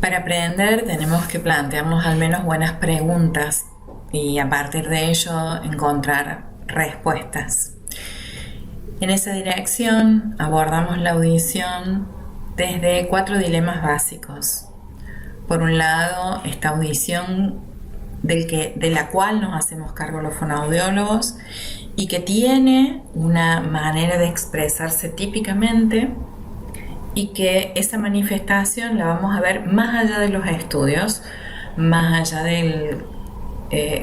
Para aprender tenemos que plantearnos al menos buenas preguntas y a partir de ello encontrar respuestas. En esa dirección abordamos la audición desde 4 dilemas básicos. Por un lado, esta audición de la cual nos hacemos cargo los fonoaudiólogos y que tiene una manera de expresarse típicamente y que esa manifestación la vamos a ver más allá de los estudios, más allá del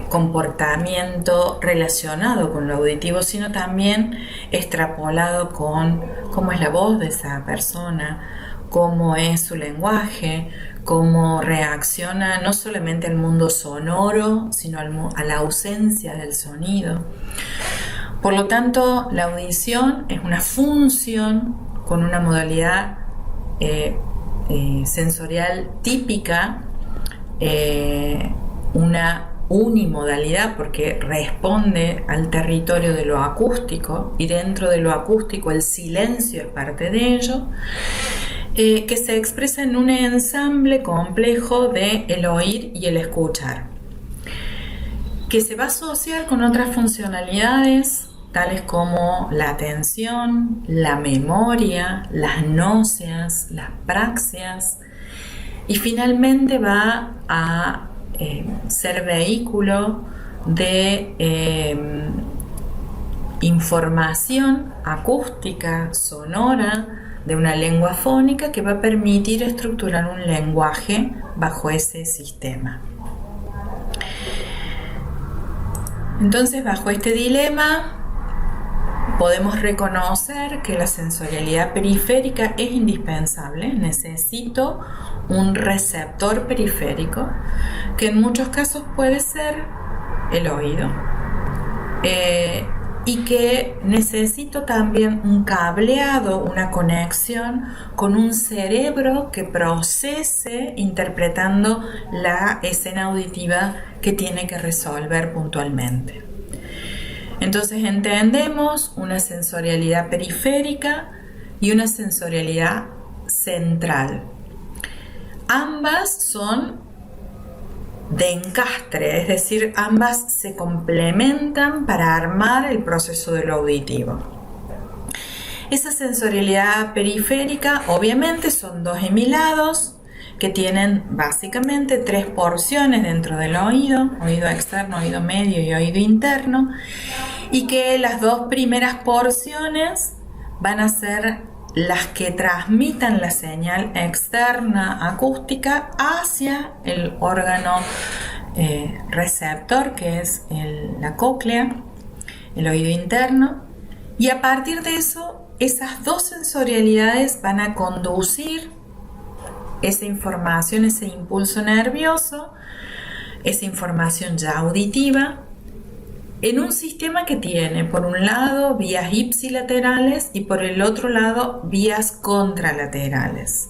comportamiento relacionado con lo auditivo, sino también extrapolado con cómo es la voz de esa persona, cómo es su lenguaje, cómo reacciona no solamente al mundo sonoro, sino a la ausencia del sonido. Por lo tanto, la audición es una función con una modalidad sensorial típica, una unimodalidad porque responde al territorio de lo acústico y dentro de lo acústico el silencio es parte de ello, que se expresa en un ensamble complejo de el oír y el escuchar, que se va a asociar con otras funcionalidades tales como la atención, la memoria, las náuseas, las praxias, y finalmente va a ser vehículo de información acústica, sonora, de una lengua fónica que va a permitir estructurar un lenguaje bajo ese sistema. Entonces, bajo este dilema, podemos reconocer que la sensorialidad periférica es indispensable. Necesito un receptor periférico, que en muchos casos puede ser el oído. Y que necesito también un cableado, una conexión con un cerebro que procese interpretando la escena auditiva que tiene que resolver puntualmente. Entonces entendemos una sensorialidad periférica y una sensorialidad central. Ambas son de encastre, es decir, ambas se complementan para armar el proceso de lo auditivo. Esa sensorialidad periférica obviamente son 2 hemilados que tienen básicamente 3 porciones dentro del oído externo, oído medio y oído interno, y que las 2 primeras porciones van a ser las que transmitan la señal externa acústica hacia el órgano receptor, que es la cóclea, el oído interno, y a partir de eso, esas 2 sensorialidades van a conducir esa información, ese impulso nervioso, esa información ya auditiva, en un sistema que tiene, por un lado, vías ipsilaterales y por el otro lado, vías contralaterales.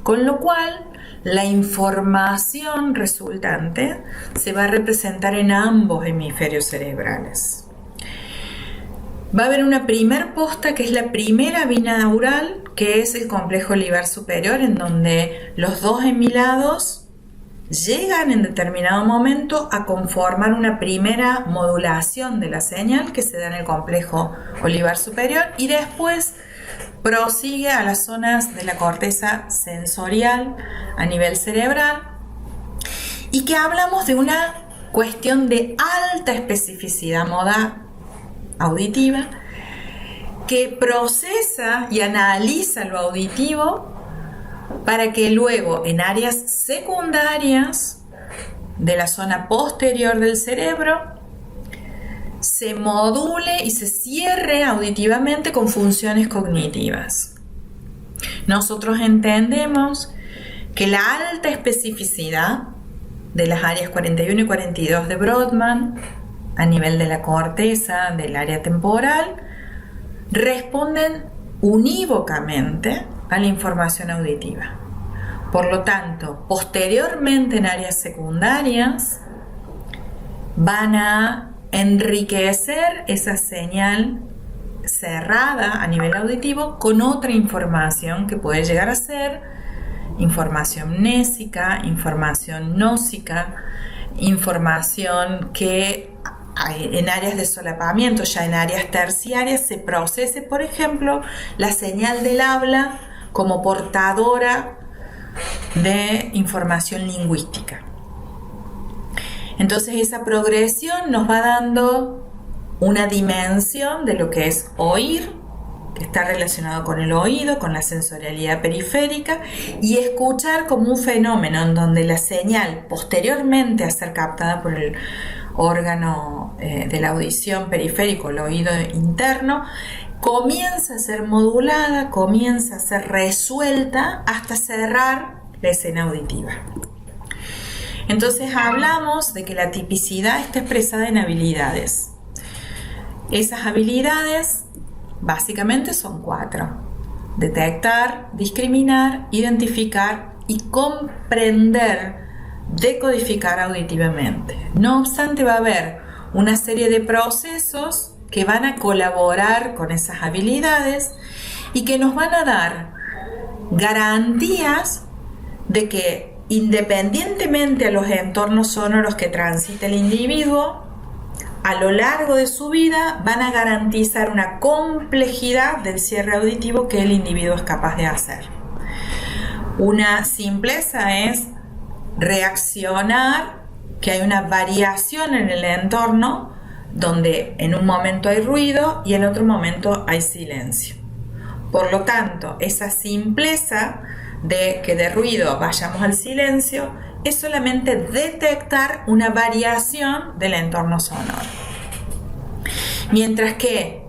Con lo cual, la información resultante se va a representar en ambos hemisferios cerebrales. Va a haber una primer posta, que es la primera binaural, que es el complejo libar superior, en donde los 2 hemilados llegan en determinado momento a conformar una primera modulación de la señal que se da en el complejo olivar superior y después prosigue a las zonas de la corteza sensorial a nivel cerebral, y que hablamos de una cuestión de alta especificidad moda auditiva que procesa y analiza lo auditivo para que luego en áreas secundarias de la zona posterior del cerebro se module y se cierre auditivamente con funciones cognitivas. Nosotros entendemos que la alta especificidad de las áreas 41 y 42 de Brodmann a nivel de la corteza, del área temporal, responden unívocamente a la información auditiva. Por lo tanto, posteriormente en áreas secundarias van a enriquecer esa señal cerrada a nivel auditivo con otra información que puede llegar a ser información mnésica, información gnósica, información que en áreas de solapamiento, ya en áreas terciarias, se procese, por ejemplo, la señal del habla como portadora de información lingüística. Entonces esa progresión nos va dando una dimensión de lo que es oír, que está relacionado con el oído, con la sensorialidad periférica, y escuchar como un fenómeno en donde la señal, posteriormente a ser captada por el órgano de la audición periférico, el oído interno, comienza a ser modulada, comienza a ser resuelta hasta cerrar la escena auditiva. Entonces hablamos de que la tipicidad está expresada en habilidades. Esas habilidades básicamente son 4: detectar, discriminar, identificar y comprender, decodificar auditivamente. No obstante, va a haber una serie de procesos que van a colaborar con esas habilidades y que nos van a dar garantías de que, independientemente a los entornos sonoros que transite el individuo, a lo largo de su vida van a garantizar una complejidad del cierre auditivo que el individuo es capaz de hacer. Una simpleza es reaccionar que hay una variación en el entorno, donde en un momento hay ruido y en otro momento hay silencio. Por lo tanto, esa simpleza de que de ruido vayamos al silencio es solamente detectar una variación del entorno sonoro. Mientras que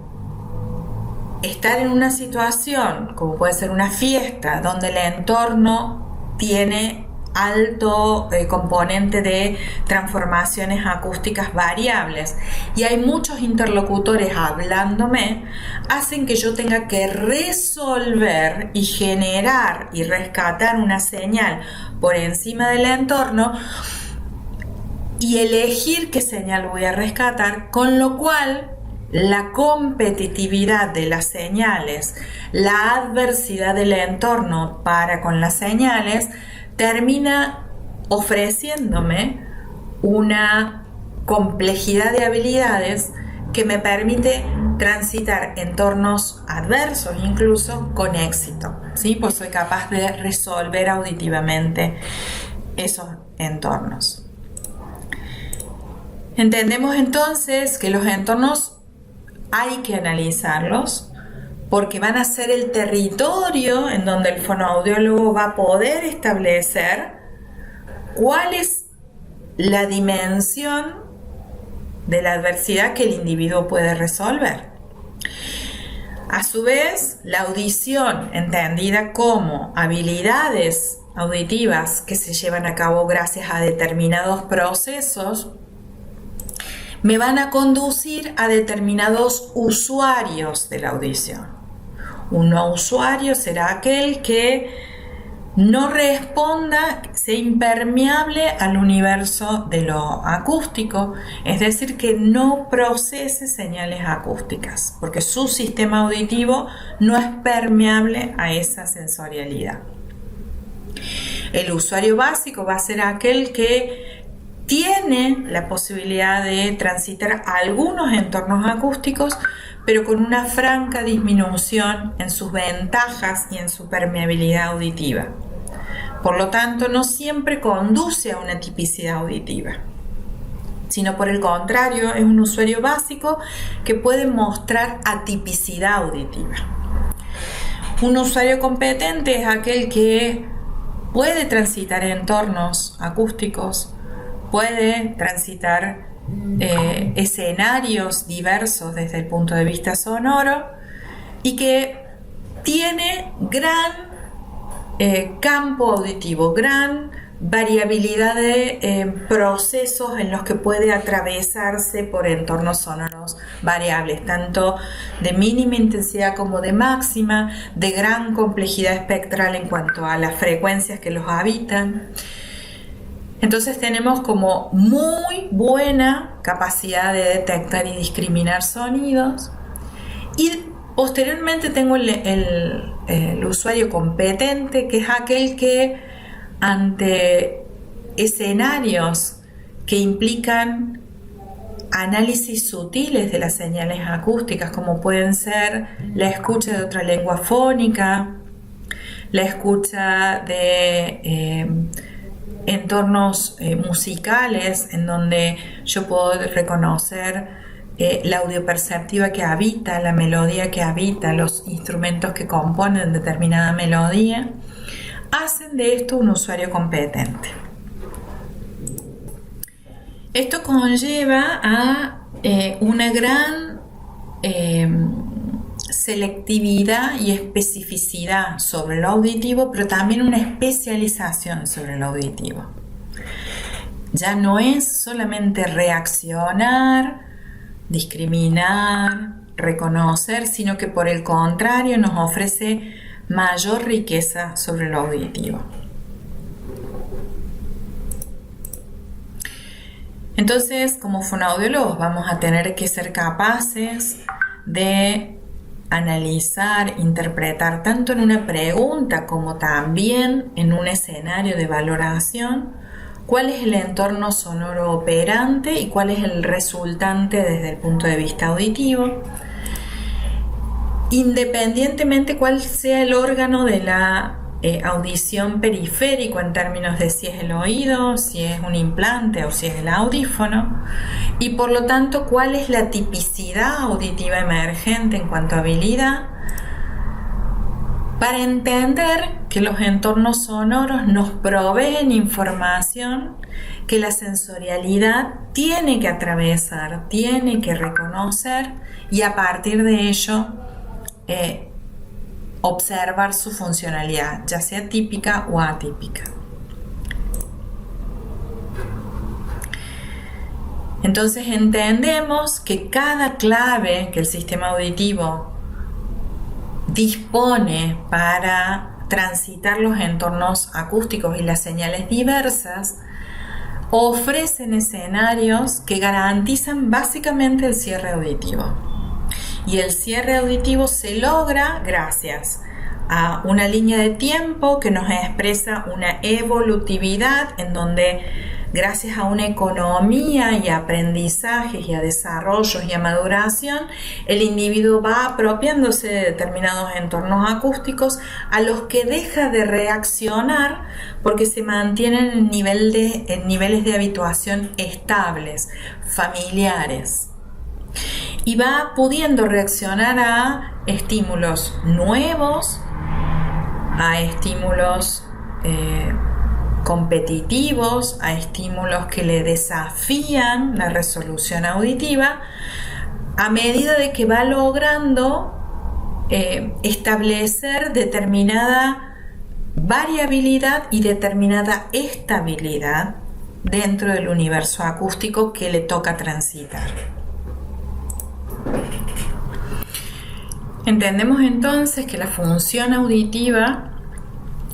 estar en una situación, como puede ser una fiesta, donde el entorno tiene alto componente de transformaciones acústicas variables y hay muchos interlocutores hablándome, hacen que yo tenga que resolver y generar y rescatar una señal por encima del entorno y elegir qué señal voy a rescatar, con lo cual la competitividad de las señales, la adversidad del entorno para con las señales, termina ofreciéndome una complejidad de habilidades que me permite transitar entornos adversos incluso con éxito, ¿sí? Pues soy capaz de resolver auditivamente esos entornos. Entendemos entonces que los entornos hay que analizarlos, porque van a ser el territorio en donde el fonoaudiólogo va a poder establecer cuál es la dimensión de la adversidad que el individuo puede resolver. A su vez, la audición, entendida como habilidades auditivas que se llevan a cabo gracias a determinados procesos, me van a conducir a determinados usuarios de la audición. Un no usuario será aquel que no responda, sea impermeable al universo de lo acústico, es decir, que no procese señales acústicas, porque su sistema auditivo no es permeable a esa sensorialidad. El usuario básico va a ser aquel que tiene la posibilidad de transitar algunos entornos acústicos, pero con una franca disminución en sus ventajas y en su permeabilidad auditiva. Por lo tanto, no siempre conduce a una tipicidad auditiva, sino por el contrario, es un usuario básico que puede mostrar atipicidad auditiva. Un usuario competente es aquel que puede transitar entornos acústicos, puede transitar escenarios diversos desde el punto de vista sonoro y que tiene gran campo auditivo, gran variabilidad de procesos en los que puede atravesarse por entornos sonoros variables, tanto de mínima intensidad como de máxima, de gran complejidad espectral en cuanto a las frecuencias que los habitan. Entonces tenemos como muy buena capacidad de detectar y discriminar sonidos y Posteriormente tengo el usuario competente, que es aquel que ante escenarios que implican análisis sutiles de las señales acústicas, como pueden ser la escucha de otra lengua fónica, la escucha de entornos musicales en donde yo puedo reconocer la audioperceptiva que habita, la melodía que habita, los instrumentos que componen determinada melodía, hacen de esto un usuario competente. Esto conlleva a una gran selectividad y especificidad sobre lo auditivo, pero también una especialización sobre lo auditivo. Ya no es solamente reaccionar, discriminar, reconocer, sino que por el contrario nos ofrece mayor riqueza sobre lo auditivo. Entonces, como fonoaudiólogos vamos a tener que ser capaces de analizar, interpretar tanto en una pregunta como también en un escenario de valoración cuál es el entorno sonoro operante y cuál es el resultante desde el punto de vista auditivo, independientemente cuál sea el órgano de la audición periférico en términos de si es el oído, si es un implante o si es el audífono, y por lo tanto cuál es la tipicidad auditiva emergente en cuanto a habilidad, para entender que los entornos sonoros nos proveen información que la sensorialidad tiene que atravesar, tiene que reconocer y a partir de ello observar su funcionalidad, ya sea típica o atípica. Entonces entendemos que cada clave que el sistema auditivo dispone para transitar los entornos acústicos y las señales diversas ofrecen escenarios que garantizan básicamente el cierre auditivo. Y el cierre auditivo se logra gracias a una línea de tiempo que nos expresa una evolutividad en donde gracias a una economía y a aprendizajes y a desarrollos y a maduración, el individuo va apropiándose de determinados entornos acústicos a los que deja de reaccionar porque se mantienen en niveles de habituación estables, familiares. Y va pudiendo reaccionar a estímulos nuevos, a estímulos competitivos, a estímulos que le desafían la resolución auditiva, a medida de que va logrando establecer determinada variabilidad y determinada estabilidad dentro del universo acústico que le toca transitar. Entendemos entonces que la función auditiva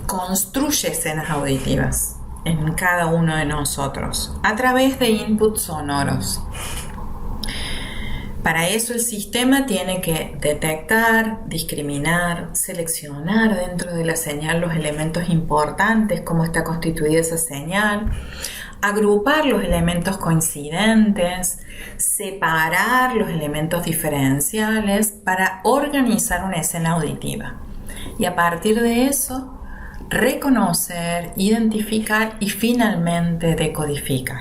construye escenas auditivas en cada uno de nosotros a través de inputs sonoros. Para eso el sistema tiene que detectar, discriminar, seleccionar dentro de la señal los elementos importantes, cómo está constituida esa señal, agrupar los elementos coincidentes, separar los elementos diferenciales para organizar una escena auditiva. Y a partir de eso, reconocer, identificar y finalmente decodificar.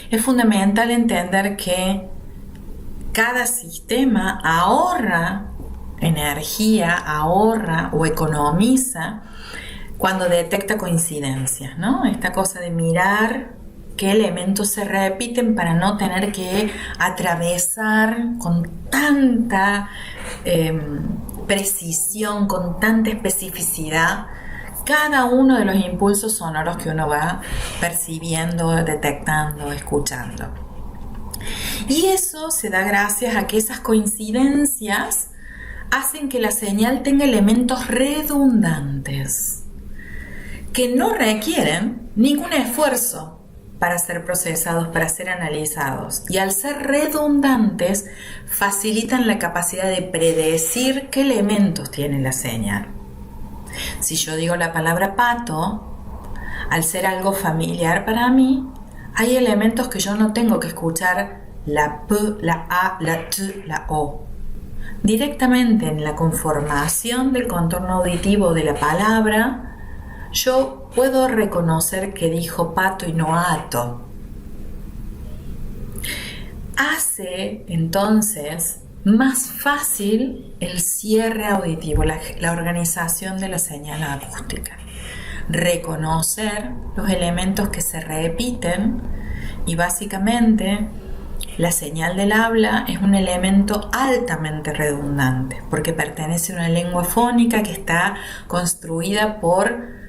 Es fundamental entender que cada sistema ahorra energía, ahorra o economiza cuando detecta coincidencias, ¿no? Esta cosa de mirar qué elementos se repiten para no tener que atravesar con tanta precisión, con tanta especificidad cada uno de los impulsos sonoros que uno va percibiendo, detectando, escuchando. Y eso se da gracias a que esas coincidencias hacen que la señal tenga elementos redundantes que no requieren ningún esfuerzo para ser procesados, para ser analizados. Y al ser redundantes, facilitan la capacidad de predecir qué elementos tiene la señal. Si yo digo la palabra pato, al ser algo familiar para mí, hay elementos que yo no tengo que escuchar la P, la A, la T, la O. Directamente en la conformación del contorno auditivo de la palabra, yo puedo reconocer que dijo pato y no ato. Hace entonces más fácil el cierre auditivo, la organización de la señal acústica. Reconocer los elementos que se repiten y básicamente la señal del habla es un elemento altamente redundante porque pertenece a una lengua fónica que está construida por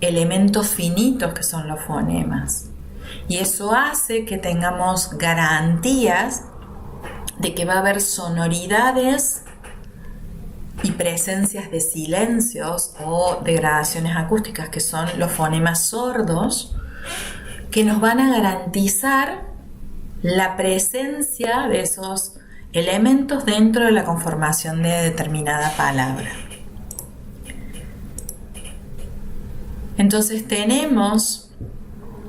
elementos finitos que son los fonemas. Y eso hace que tengamos garantías de que va a haber sonoridades y presencias de silencios o degradaciones acústicas que son los fonemas sordos que nos van a garantizar la presencia de esos elementos dentro de la conformación de determinada palabra. Entonces tenemos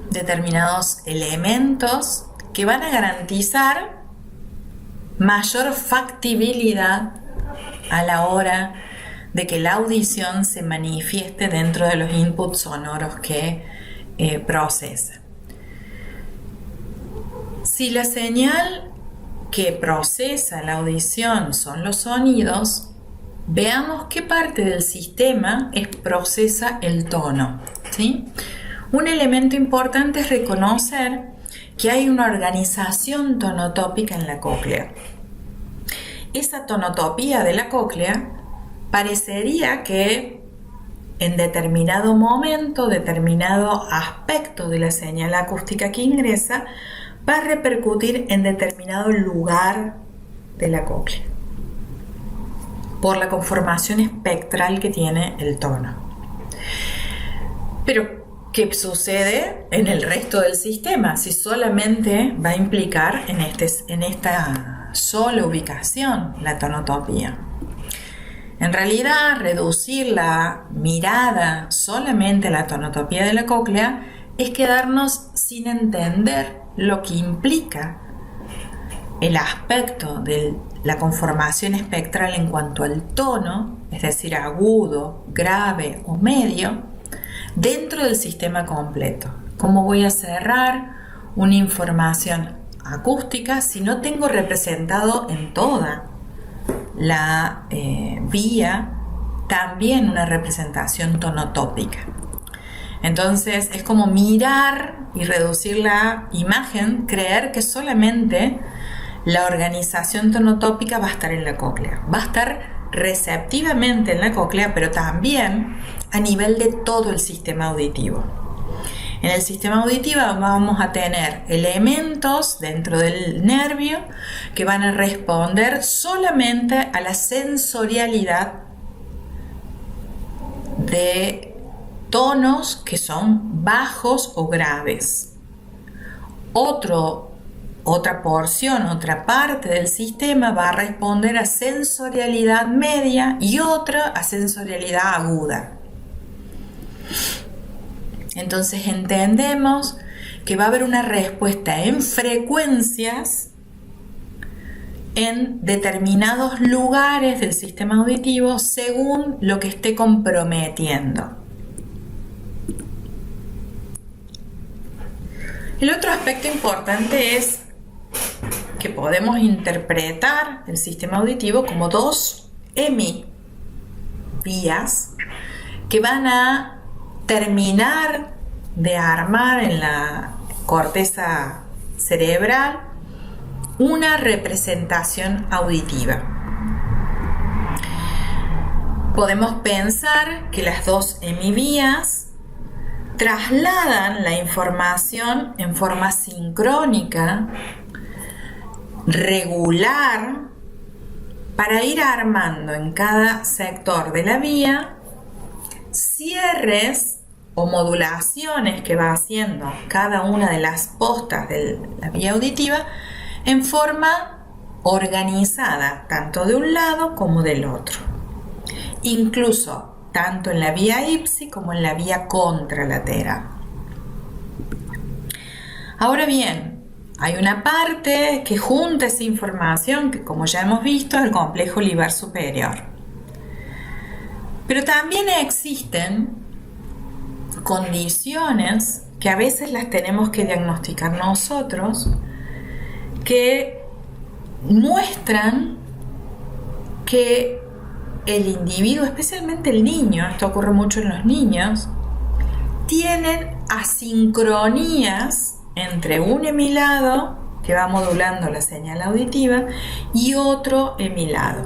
determinados elementos que van a garantizar mayor factibilidad a la hora de que la audición se manifieste dentro de los inputs sonoros que procesa. Si la señal que procesa la audición son los sonidos, veamos qué parte del sistema procesa el tono, ¿sí? Un elemento importante es reconocer que hay una organización tonotópica en la cóclea. Esa tonotopía de la cóclea parecería que en determinado momento, determinado aspecto de la señal acústica que ingresa, va a repercutir en determinado lugar de la cóclea por la conformación espectral que tiene el tono. Pero, ¿qué sucede en el resto del sistema? Si solamente va a implicar en esta sola ubicación la tonotopía. En realidad, reducir la mirada solamente a la tonotopía de la cóclea es quedarnos sin entender lo que implica el aspecto de la conformación espectral en cuanto al tono, es decir, agudo, grave o medio, dentro del sistema completo. ¿Cómo voy a cerrar una información acústica si no tengo representado en toda la vía también una representación tonotópica? Entonces es como mirar y reducir la imagen, creer que solamente la organización tonotópica va a estar en la cóclea, va a estar receptivamente en la cóclea, pero también a nivel de todo el sistema auditivo. En el sistema auditivo vamos a tener elementos dentro del nervio que van a responder solamente a la sensorialidad de tonos que son bajos o graves. Otra porción, otra parte del sistema va a responder a sensorialidad media y otra a sensorialidad aguda. Entonces entendemos que va a haber una respuesta en frecuencias en determinados lugares del sistema auditivo según lo que esté comprometiendo. El otro aspecto importante es que podemos interpretar el sistema auditivo como dos hemivías que van a terminar de armar en la corteza cerebral una representación auditiva. Podemos pensar que las dos hemivías trasladan la información en forma sincrónica, regular, para ir armando en cada sector de la vía cierres o modulaciones que va haciendo cada una de las postas de la vía auditiva en forma organizada, tanto de un lado como del otro. Incluso tanto en la vía ipsi como en la vía contralateral. Ahora bien, hay una parte que junta esa información que, como ya hemos visto, es el complejo libar superior. Pero también existen condiciones que a veces las tenemos que diagnosticar nosotros, que muestran que el individuo, especialmente el niño, esto ocurre mucho en los niños, tienen asincronías entre un hemilado que va modulando la señal auditiva y otro hemilado.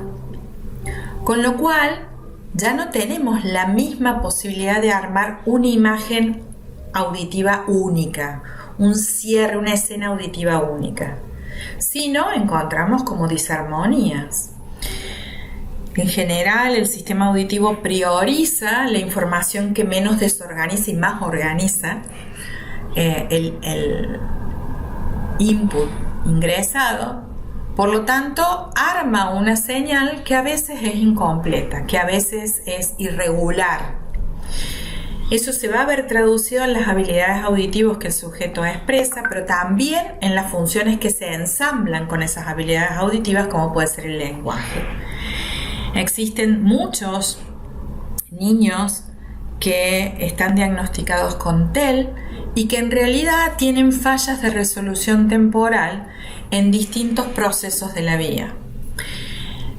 Con lo cual, ya no tenemos la misma posibilidad de armar una imagen auditiva única, un cierre, una escena auditiva única, sino encontramos como disarmonías. En general, el sistema auditivo prioriza la información que menos desorganiza y más organiza el input ingresado. Por lo tanto, arma una señal que a veces es incompleta, que a veces es irregular. Eso se va a ver traducido en las habilidades auditivas que el sujeto expresa, pero también en las funciones que se ensamblan con esas habilidades auditivas, como puede ser el lenguaje. Existen muchos niños que están diagnosticados con TEL y que en realidad tienen fallas de resolución temporal en distintos procesos de la vía.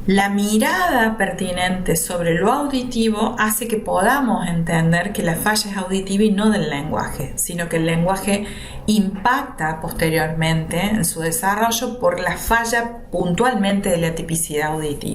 La mirada pertinente sobre lo auditivo hace que podamos entender que la falla es auditiva y no del lenguaje, sino que el lenguaje impacta posteriormente en su desarrollo por la falla puntualmente de la tipicidad auditiva.